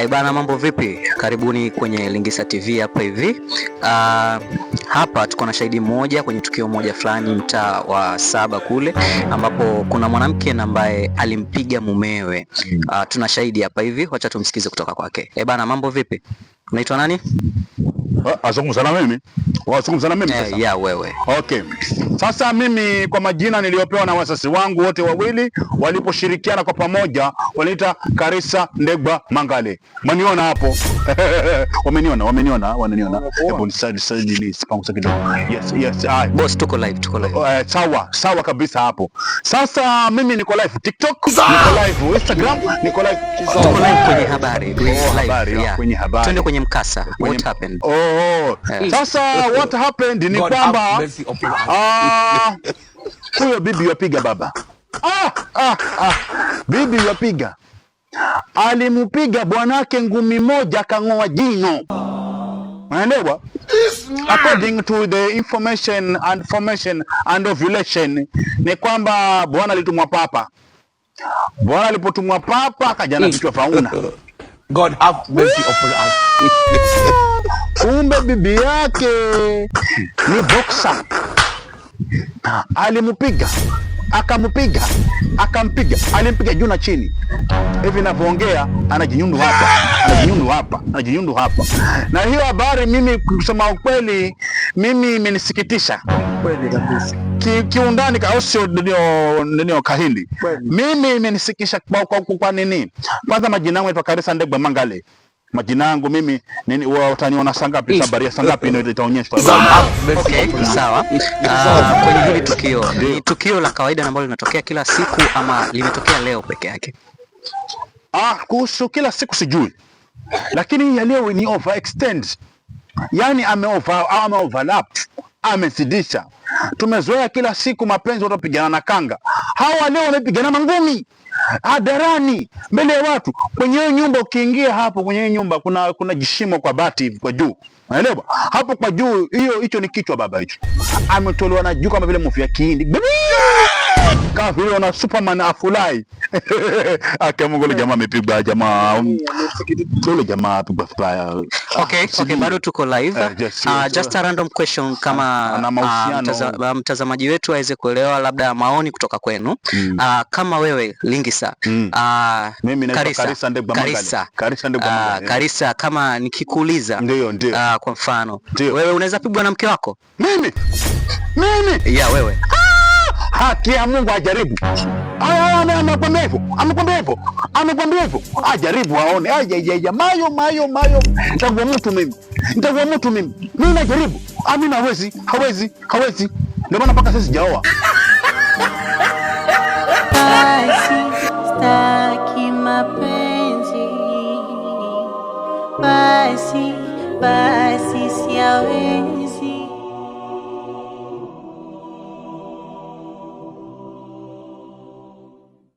Bana, mambo vipi? Karibuni kwenye Lingisa TV hapa hivi. Hapa tuko na shahidi mmoja kwenye tukio moja fulani mtaa wa Saba kule, ambapo kuna mwanamke ambaye alimpiga mumewe. Tuna shahidi hapa hivi, wacha tumsikize kutoka kwake. Bana, mambo vipi? Unaitwa nani? Azungumza na mimi? Wazungumza na mimi sasa? Ya wewe. Okay. Sasa mimi kwa majina niliopewa na wazazi wangu wote wawili waliposhirikiana kwa pamoja wanaita Karisa Ndegwa Mangale. Wameniona hapo? Wameniona. Hebu nisaidie sipangusa kidogo. Yes. Boss, tuko live. Sawa kabisa hapo. Sasa mimi niko live TikTok, niko live Instagram, niko live kwenye habari. Kwenye habari. Twende kwenye mkasa. What happened? Sasa what happened ni kwamba huyo bibi yapiga baba. Bibi yapiga. Alimupiga bwanake ngumi moja akang'oa jino. Unaelewa? According to the information and ovulation ni kwamba bwana alitumwa papa. Bwana alipotumwa papa akaja na kichwa fauna. God have mercy upon us. Kumbe bibi yake ni boxer. Alimupiga, akampiga, alimpiga juu na chini. Hivi ninavyoongea anajinyundu hapa. Na hiyo habari mimi kusema ukweli mimi imenisikitisha. Kweli kabisa. Kiundani kaosio ndio kahindi. Mimi imenisikitisha kwa nini? Kwanza majina yangu ni Karisa Ndegwa Mangale. Majina yangu mimi wataniona sangapi, habari ya sangapi ndio itaonyeshwa. Okay, sawa. Kwenye hili tukio, ni tukio la kawaida ambalo linatokea kila siku ama limetokea leo peke yake? Kuhusu kila siku sijui. Lakini ya leo ni overextend. Yaani overlap, amezidisha. Tumezoea kila siku mapenzi watapigana na kanga. Hawa leo wanapigana mangumi. Hadarani mbele ya watu. Kwenye hiyo nyumba ukiingia hapo kwenye hiyo nyumba kuna jishimo kwa bati hivi kwa juu. Unaelewa? Hapo kwa juu hicho ni kichwa baba hicho. Ametolewa na juu kama vile mfu ya kihindi. Kama vile na Superman afulai. Mungu jamaa amepigwa jamaa. Yule jamaa apigwa vibaya. Okay, bado tuko live. Just a random question kama mtazamaji wetu aweze kuelewa labda maoni kutoka kwenu. Kama wewe Lingisa, mimi naitwa Karisa Ndegwa Mangale. Karisa, kama nikikuuliza ndio kwa mfano, wewe unaweza pigwa na mke wako? Mimi? Ya wewe. Haki ya Mungu ajaribu. Amekwambia hivyo. Ajaribu aone. Mayo. Nitakuwa mtu mimi. Mimi najaribu. Amina hawezi. Ndio maana mpaka sasa sijaoa. Staki mapenzi. Basi siawe.